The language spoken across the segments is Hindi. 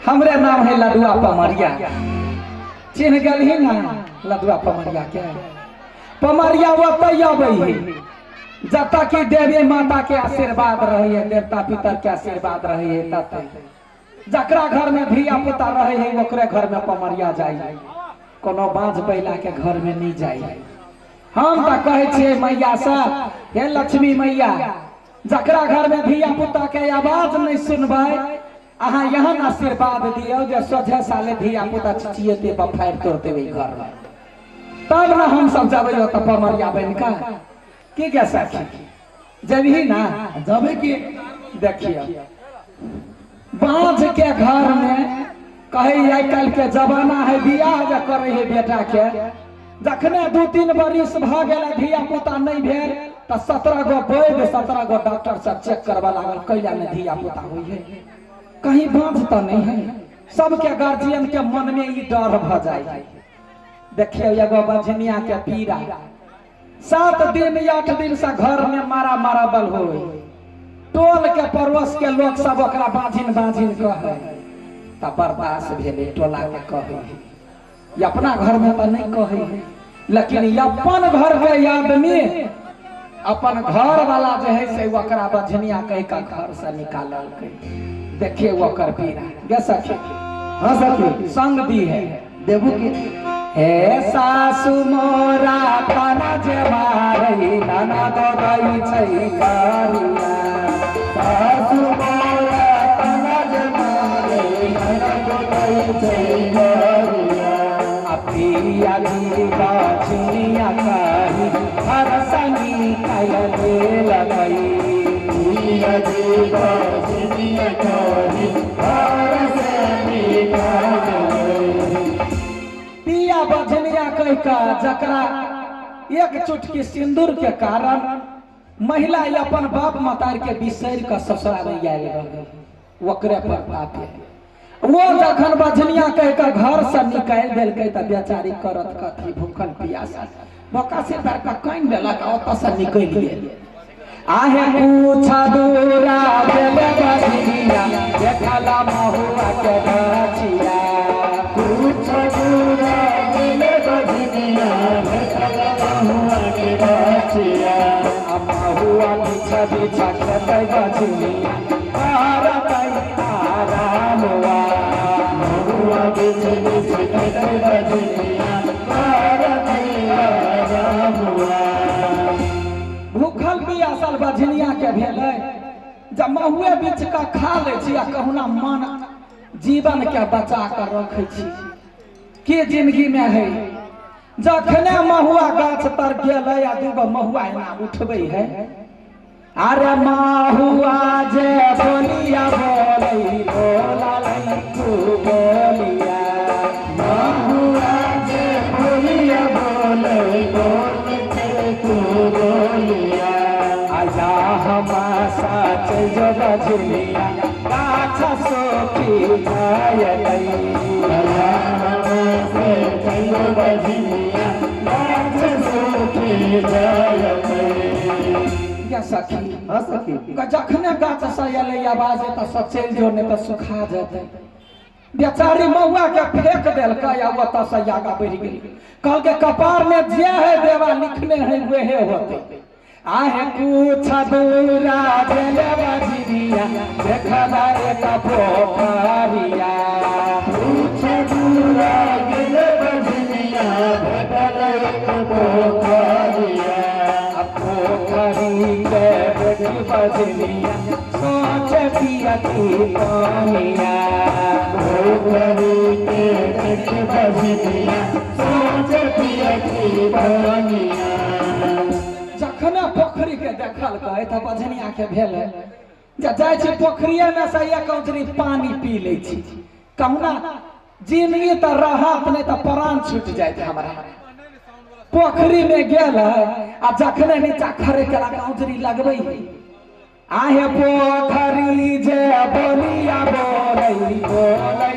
हमरे नाम है लडुआ पमरिया। चिन्ह गल ही ना लडुआ पमरिया क्या पमरिया वो तैयार जब तक कि देवी माता के आशीर्वाद रही है, देवता पितर के आशीर्वाद रही है, तब तक जकरा घर में धिया पुता रहे है ओकरे घर में पमरिया जाए, कोनो बांझ बैला के घर में नहीं जाए। हम तो कहे छे मैया से हे लक्ष्मी मैया, जकरा घर में धिया पुता के आवाज नहीं सुनबै अहाँ यहाँ आशीर्वाद दियो जो सोझे साले धिया पुता चिचियते बफायर तोड़ते हुए घर में, तब ना हम सब जाबे तो पमरिया बन का की क्या सखी जब ही ना जबे की देखिए बांझ के घर में कहे आई कल के जमाना है बियाह जो करे है बेटा के, जखने 2-3 बरिस भ गेल धिया पुता नहीं भेल तो 17 गो वैद्य 17 गो डॉक्टर सब चेक करवा लागल कैला में धिया पुता हुई है, कहीं बांझ तो नहीं है। सबके गार्जियन के मन में ये डर भ जाए। देखिए एगो बझनिया के पीड़ा 7 दिन 8 दिन से घर में मारा मारा बल हो, टोल के पड़ोस के लोग सब ओकरा बाझिन बाझिन कहे तब बर्दाश्त भेले, टोला के कहे अपना घर में तो नहीं कहे, लेकिन अपन घर के आदमी अपन घर वाला जो है से ओकरा बझनिया कह के घर से निकालल के। देखिए वो कर पीरा गे सखी हां सखी संग दी है देबू के हे सासु मोरा तना जे मारई नाना तो दई छै कारिया, सासु मोरा तना जे मारई नाना तो दई छै कारिया, अपिया दी बाछिया काई हर संगी कायले लगई, पिया दी बाछिया काई हर संगी कायले, पिया बझनिया कह का जकरा एक चुटकी सिंदूर के कारण महिला अपन बाप मतार के बिसर के ससुराल में आयल रहे ओकरे पर पाप है। वो जखन बझनिया कह के घर से निकाल देलकै त बेचारी करत कथी भूखल पियासा बका से पर का कान देलक ओत से निकल गेल। आहे पूछा दूरा देले बझनिया देखला महुआ के गाछिया, पूछा दूरा देले बझनिया देखला महुआ के गाछिया, महुआ बिछा बिछा के बझनिया तारा आरामवा, महुआ बिछा बिछा के बझनिया तारा आरामवा। भूखल पियासल बझनिया के भेलै जब महुए बीच का खा ले छी आ कहुना मन जीवन के बचा कर रखे छी के जिंदगी में है। जखने महुआ गाछ तर गेलै आ दूगो महुआ एना उठबै है, अरे महुआ जे बोलिया बोलै बोला तू बोलिया, महुआ जे बोलिया बोलै बोलै तू बोलिया, आजा हम साच जो बझनिया गाछ सोखी जायलै, आजा हम साच जो बझनिया गाछ सोखी जायलै। क्या सखी हां सखी जखने गाछ से एलै आवाज त सब चल जो ने त सुखा जेतै। बेचारी महुआ के फेंक देलकै आ ओत से आगा बढ़ गेल, कहल के कपार में जे है देवा लिखने है वहे होते। आहे पूछा दूरा देले बझनिया देखला एक पोखरिया, पूछा दूरा देले बझनिया देखला एक पोखरिया, पोखरी के बेटी बझनिया सोचे पिया की पानिया, पोखरी के बेटी बझनिया सोचे पिया की पानिया। जखने पोखरी के देखल कहे त बझनिया के भेल जाय छी पोखरिए में से एक औंचरी पानी पी ले छी, कहुना जिंदगी त राहत नहीं त प्राण छूट जाए हमरा। पोखरी में गेल आ जखने नीचा खड़े कला औंचरी लगबै, आहे पोखरी जे बोलिया बोलै बोलै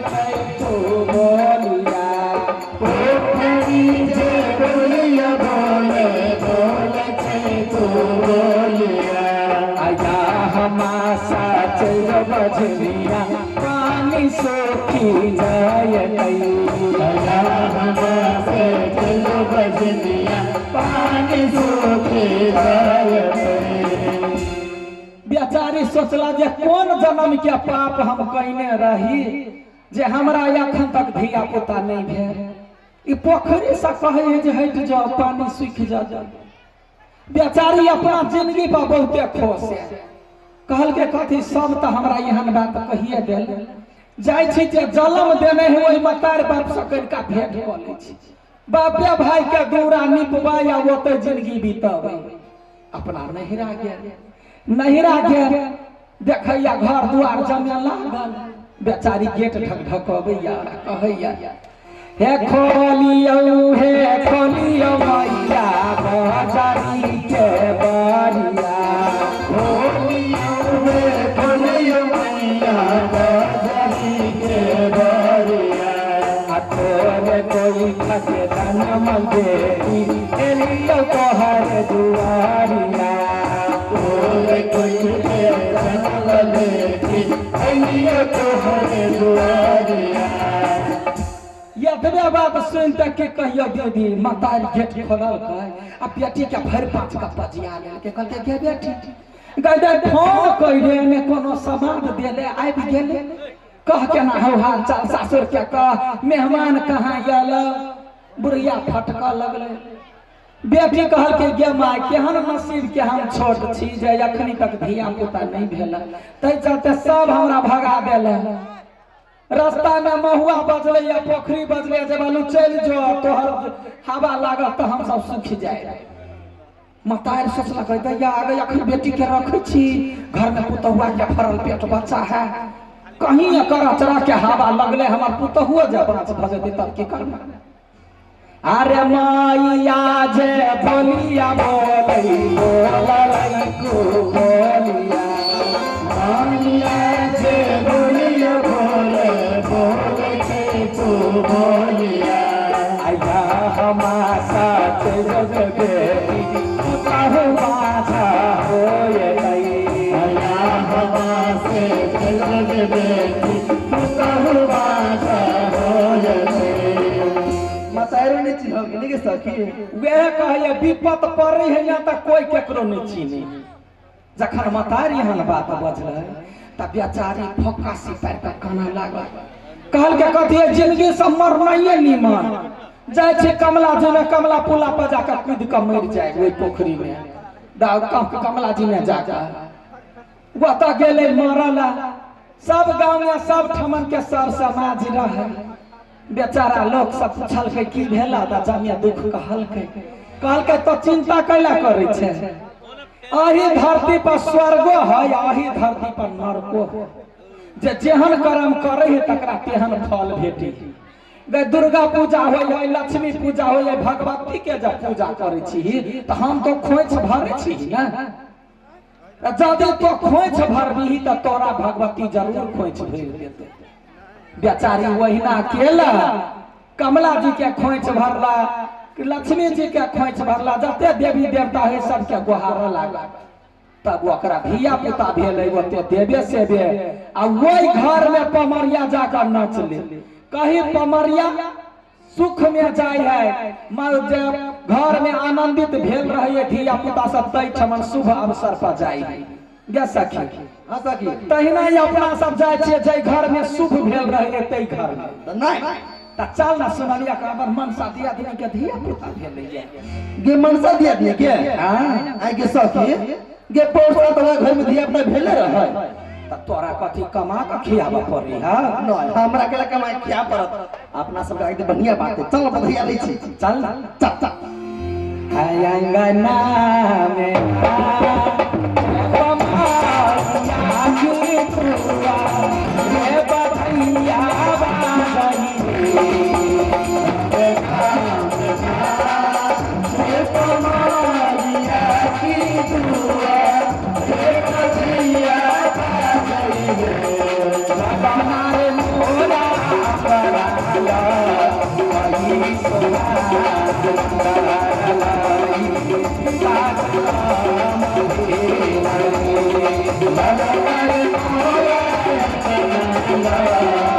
तू बोलिया, पोखरी जे बोलिया बोलै बोलै तू बोलिया, आया हम साच बझनिया पानी पानी सोखी जाए दया हमसे दिल बजनिया पानी सोखी जाए। बेचारी सोचला जे कौन जन्म के पाप हम कइने रही जे हमरा अखन तक धिया पुता नहीं भेल। ई पोखरी से कहे जे हट जाओ पानी सूख जा। बेचारी अपना जिंदगी पर बहुते खुश है। कहल के कथी सब तो हमरा यहाँ बात कहिए देल जाय छी जे जन्म देने है ओई मतार बाप से कनिका भेंट क लै छी। बापे भाई के दूरा निपबा या ओते जिंदगी बीतब। अपना नहिरा गेल नहिरा गेल देखैया घर दुआर जमे लागल। बेचारी गेट ढक ढकबैया कहैया हे खोलियो मैया बाजारी के बारिया। खोलियो मैया बाजारी के बारिया। तोरे कोई खसे जन्म देवी एलियो तोहर दुआरिया। तोरे कोई जन्म देवी एलियो तोहर दुआरिया। यतबे बात सुन तक के कहियो दीदी माता गेट खोलल आ बेटी के भर पाँच का पजिया ले के कहते के बेटी गदे फोन कइले ने कोनो समाद देले आबि गेले कह के ना हो हाल चाल सासुर के कह मेहमान कहाँ गेल। बुढ़िया फटका लगले। बेटी कहल के गे माय केहन नसीब के हम छोट छी जे अखनी तक धिया पुता नहीं भेल तै चलते सब हमरा भगा देले। रास्ता में महुआ बजले या पोखरी बजले जब बोलू चल जो तोहर हवा लागत तो हम सब सूख जाए। मतार सोचला कहते या आगे अखन बेटी के रखे छी घर में पुतहुआ के फरल पेट बच्चा है कहीं करा चरा के हवा लगले हमार पुतहुआ जब भजते तब की करना। अरे माइया जे बोलिया बोलई बोलई को बोलिया। माइया जे बोलिया बोले बोलिया। आया हमार साथ जग बेटी पुतहुआ था होए गई। आया हमसे जग बेटी पुतहुआ था होए गई। मतारो ने चिन्ह के के सखी वे कहे विपत पड़े है या तक कोई केकरो नहीं चीनी। जखन मतार यहाँ बात बजल तब बेचारी फोका सिपार के काना लागल। कहल के कथी जिंदगी से मरनाइए निमन जाय छे कमला जी में कमला पुला पर जाकर कूद के मर जाए वही पोखरी में। कमला जी में जाकर वो तो गेले मरला। सब गांव में सब ठमन के सर समाज रहे। बेचारा लोग सब पूछल के की भेला त जामिया दुख कहल के तो चिंता कैला करे छे। आही धरती पर स्वर्गो है आही धरती पर नरको है। जे जेहन कर्म करे है तकरा तेहन फल भेटी। गे दुर्गा पूजा हो लक्ष्मी पूजा हो भगवती के जब पूजा करे छी तो हम तो खोइछ भरे छी ना। जदि तो खोइछ भरबी तो तोरा भगवती जरूर खोइछ भर देते। बेचारी वहीना केला कमला जी के खोइछ भरला लक्ष्मी जी के खोइछ भरला जते देवी देवता है सबके गुहार लागा। तब ओकरा धिया पुता भेले ओते देवे से बे आ वही घर में पमरिया जाकर नाच ले। कहीं पमरिया सुख में जाय है जब घर में आनंदित भेल रहे धिया पुता सब तै ठमन शुभ अवसर पर जाय गे सखी। हां सखी तहिना ही अपना सब जाय छे जे घर में शुभ भेल रहे तै घर में नहीं त चल ना सुनलिया का हमर मनसा दिया दिन के धिया पुता भेल गे मनसा दिया दिए के हां आ गे सखी गे पोरसा तोरा घर में धिया पुता भेले रहे त तोरा कथी कमा के खियाबा पड़ी हां नहीं हमरा के कमाई क्या पड़त। अपना सब का एकदम बढ़िया बात है चल बधिया ले छी चल चल चल अंगना में La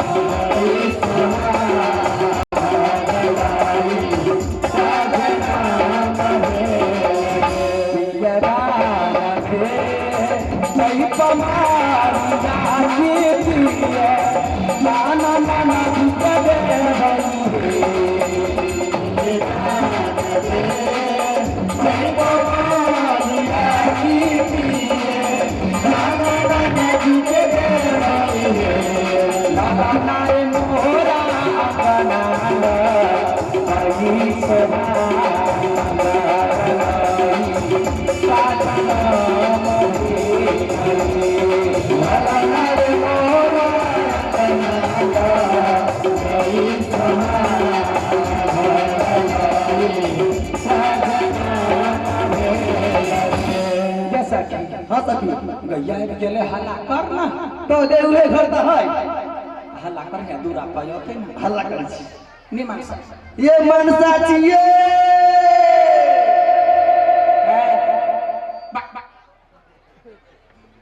गेले हल्ला कर ना तो दे उहे घर त है हल्ला कर है दूरा पायोते ना हल्ला कर छी निमन सा ये मनसा छिए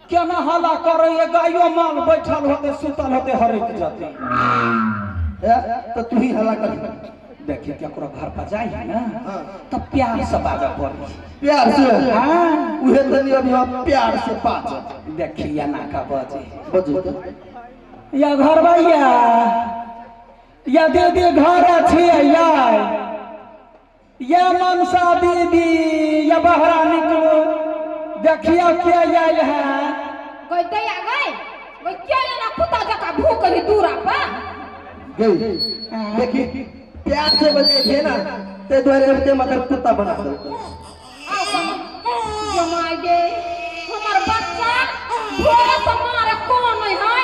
क्या ना हल्ला करे ये गायो माल बैठल होते सुतल होते हरक जाते तो तू ही हल्ला कर देखिए केकरो घर पर जाई है ना तो प्यार से बाजा पड़ी प्यार से हां उहे तनी अभी हम प्यार से बात देखिए ना का बजे बजो तो या घर भैया या दीदी घर अछि या मनसा दीदी या बहरा निकलो देखिए क्या आयल है कोई दया गई वो क्या ना कुत्ता जका भूख ही दूरा पे गई देखी प्यार से बजे थे ना ते द्वारे हमते मगर कुत्ता बना दो जमागे हमार बच्चा भोरे तुम्हारे कौन नहीं है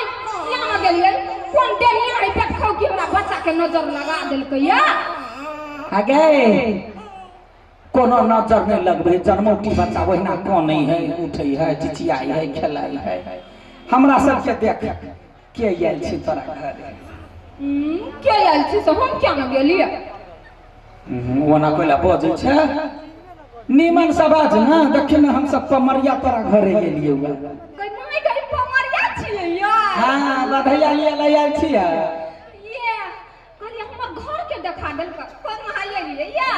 यहाँ गेलिए कौन डेलिया है पेट खाओ कि हमरा बच्चा के नजर लगा देल के या आगे कोनो नजर नहीं लगबे जन्मोटी बच्चा वहिना कौन नहीं है उठे है चिचियाई है खेलाई है हमरा सब के देख के आयल छी तोरा घर क्या आयल छी से हम क्या न गेलिए ओना कोइला बजे छे निमन सबाज ना देखि ना हम सब पमरिया तोरा घरे गेलिए हुआ कोई माय गई पमरिया छिए या हां बधैया लिए ले आयल छी ये कहलिए हमर घर के देखा देल का कोन नहाइए लिए या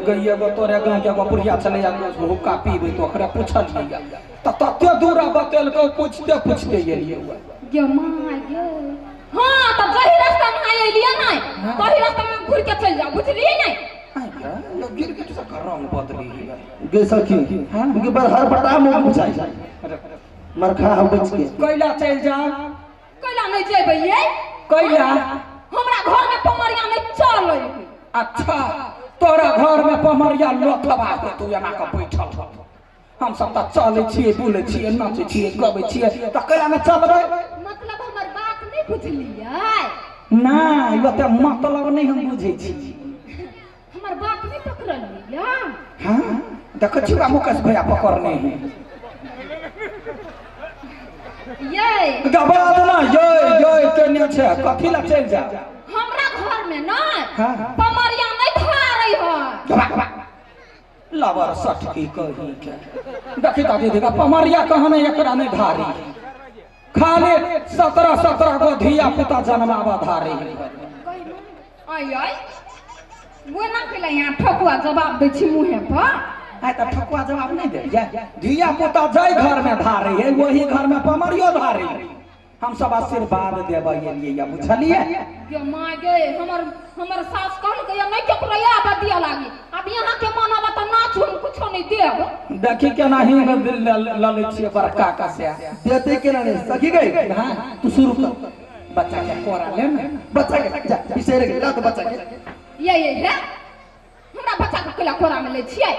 गइया गो तोरे गांव के बपुरिया चले जा हुक्का पीबे तो ओकरा पूछलिए त तते दूरा बतेल को पूछते गेलिए हुआ ये माय गे हां तो वही रास्ता में आइए लिए नहीं वही रास्ता में घुर के चल जा बुझलिए नहीं ये गिर के तो रंग बदली गे सखी उनके पर हर बटा मुंह बुझाई मरखा हम बच के कोइला चल जा कोइला नहीं जेबै ये कोइला हमरा घर में पमरिया नहीं चल अच्छा तोरा घर में पमरिया लोथबा के तू एना के बैठल छ हम सब त चले छिए बुले छिए नाचे छिए गबे छिए त कोइला में चलबै मतलब हमर बात नहीं बुझलिए ना यो त मतलब नहीं हम बुझे छी हमर बात नहीं पकड़लिए हां देख छिवा मुकेश भैया पकड़ने हैं ये गबाद ना ये केने छे कथि ला चल जा हमरा घर में ना हां पमरिया नहीं खा रही है लवर सट की कही के देखि त दीदी का पमरिया कहने एकरा नहीं धारी खाली 17 गो धिया पुता जन्मावा धारी आई आई वो ना केला यहाँ ठकुआ जवाब दे छी मुंहे पर आय त ठकुआ जवाब नहीं दे जा धिया पुता जय घर में धारे है वही घर में पमरियो धारे हम सब आशीर्वाद देबे लिए या बुझलिए ये माय गे हमर सास कहल के नहीं केकरया बदिया लागी अब यहाँ के मानवा त नाच हम कुछ नहीं देब देखि के नहीं लले छिए बड़का का से देते के ना सखी गई हां तू शुरू कर बच्चा के कोरा ले ना बच्चा के जा बिसर के ला तो बच्चा के ये है हमरा बच्चा के केला कोरा में ले छिए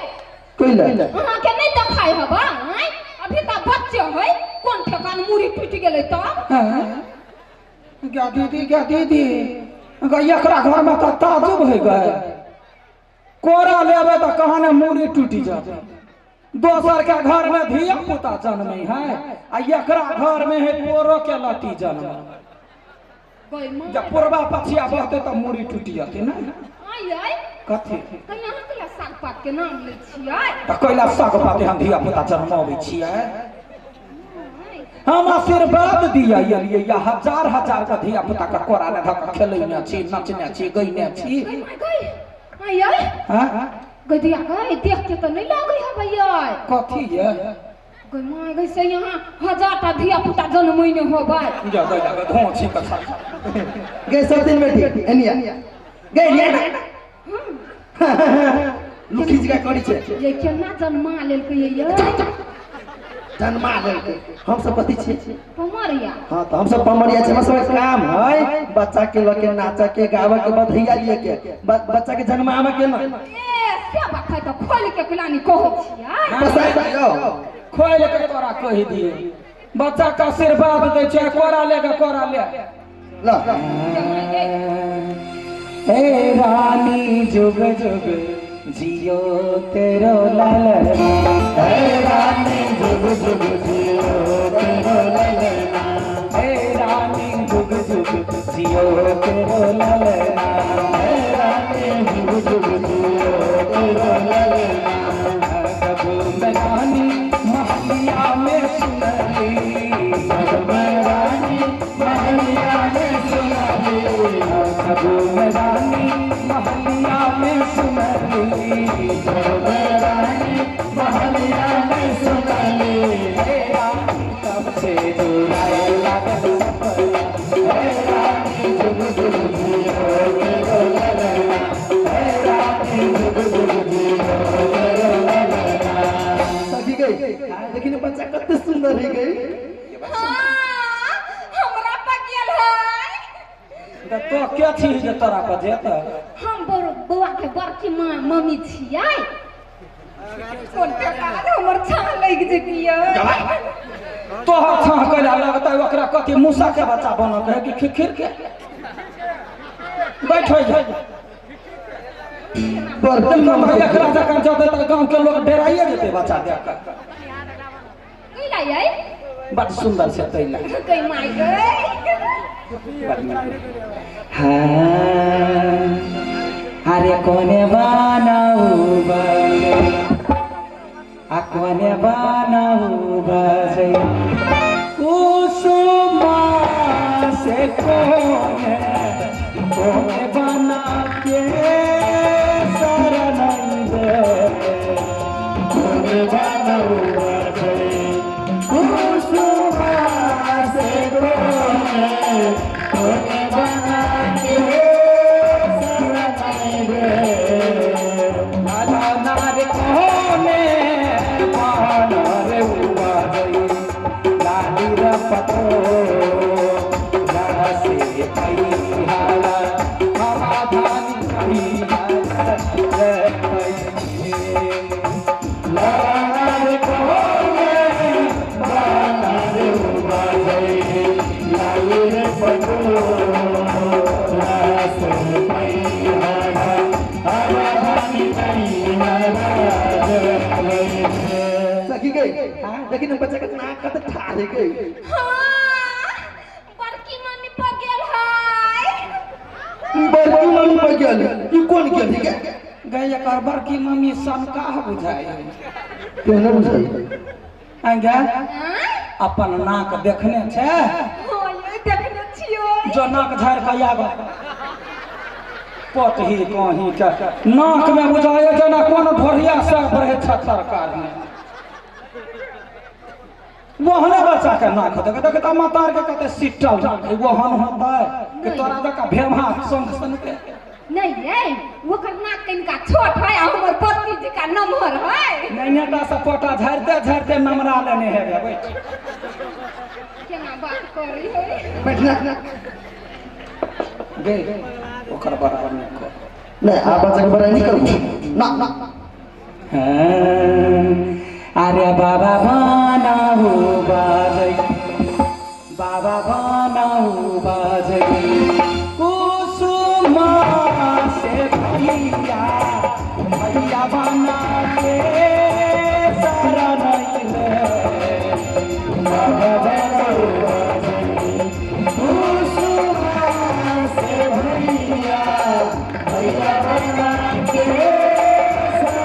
कोई ले अहाँ के नहीं देखाई हबा अभी त बच्चे होय कोन ठेकान मुड़ी टूट गेलै त क्या दीदी एकरा घर में तो ताजुब है गए कोरा लेबे तो कहने मुड़ी टूटी जाते दोसर के घर में धिया पुता जन्मे है आ एकरा घर में है पोरो के लटी जन्म जब पूर्वा पछिया बहते तो मुड़ी टूटी जाती ना आई आई कथि कहिया हम केला साग पात के नाम ले छियै त कैला साग पात हम धिया पुता जन्मावे छियै हम आशीर्वाद दिया ये या हजार का धिया पुता का कोरा ने धक खेलैने छी नचने छी गइने छी आई आई हां गदिया गई देख के तो नहीं लागई है भैया कथि ये गई माय गई से यहाँ 1000 टा धिया पुता जन्मैने होबै जा गई धोछी का सर गए सब दिन बैठी एनिया गए लिया ना लुखी जी का करी छे ये केना जन्मा लेल के ये जन्मा लेल हम सब कथि छे पमरिया हां तो हम सब पमरिया छे सब काम है बच्चा के लके नाचा के गावा के बधैया लिए के बच्चा के जन्मावे के ना ए क्या बात है तो खोल के खिलानी कहै छियै बसाई जाओ खोल के तोरा कहि दिए बच्चा का आशीर्वाद दे छै कोरा ले के कोरा ले ला हे रानी जुग जुग जियो तेरो लाल हे रानी जुग जुग जियो तेरो रानी जुग जुग जियो तेरो ललना रानी जुग जुग जियो तेरो ललना जब मैं रानी महलिया में सुनली जब मैं रानी महलिया में सुनली जब मैं रानी महलिया में सुनली जब मैं रानी महलिया में सुनली तब से जुड़ाए लागल रानी जुग जुग जियो तेरो ललना रानी जुग जुग जियो तेरो ललना। सखी गई लेकिन बच्चा कते सुंदर ही गई हाँ, हमरा पगियल है। तो क्या चीज जे तोरा पर जेत हम बउआ के बड़की माँ मम्मी छियै। कोन प्रकार हमर छान लग जतियै। तोहर छाह कला लगता ओकरा कथी मूसा के बच्चा बनल है कि खिखिर के बैठ हो जा बर्तन एकरा जखन जते त गांव के लोग डराइए जेते बच्चा देख कर कैला यई बड़ सुंदर से तैला कई माई गई। हाँ अरे कोने बनाऊ बले आ कोने बनाऊ बले कुसुमा से कोने बना के शरण दे कोने बनाऊ बले कुसुमा से कोने बना के शरण दे नारे कोने पतो से पैहाला समाधान सखी गई लेकिन बच्चा के नाक कत ठाड़े गई हाँ, बड़की मम्मी पगियल है। बड़की मम्मी पर गेल ई कोन गेल ठीक है गई एकर बड़की मम्मी सनका बुझाई क्यों न बुझाई आंगा हाँ? अपन नाक देखने छे हाँ, ये देखने छियै। जो नाक झाड़ के आगा पट ही कहीं के नाक में बुझाए जना कोन ढोरिया से रहे छतर कार में वहने बच्चा के नाक देख देख त मातार के कते सिटल वहन होता है कि तोरा जका भेमा संग सन के नहीं नहीं ओकर नाक कनिका छोट है आ हमर पति जी का नम्हर है। नैनेटा से पोटा झाड़ते झाड़ते नमरा लेने है बैठ केना बात करी है। बैठना गे ओकर बराबर नहीं कर नहीं आप बच्चा के बराबर नहीं करू ना ना अरे बाबा बनाऊ बाजै बाबा बनाऊ बाजै कुसुमा से भैया भैया बना के शरण ले बाबा बनाऊ बाजै कुसुमा से भैया भैया बना के से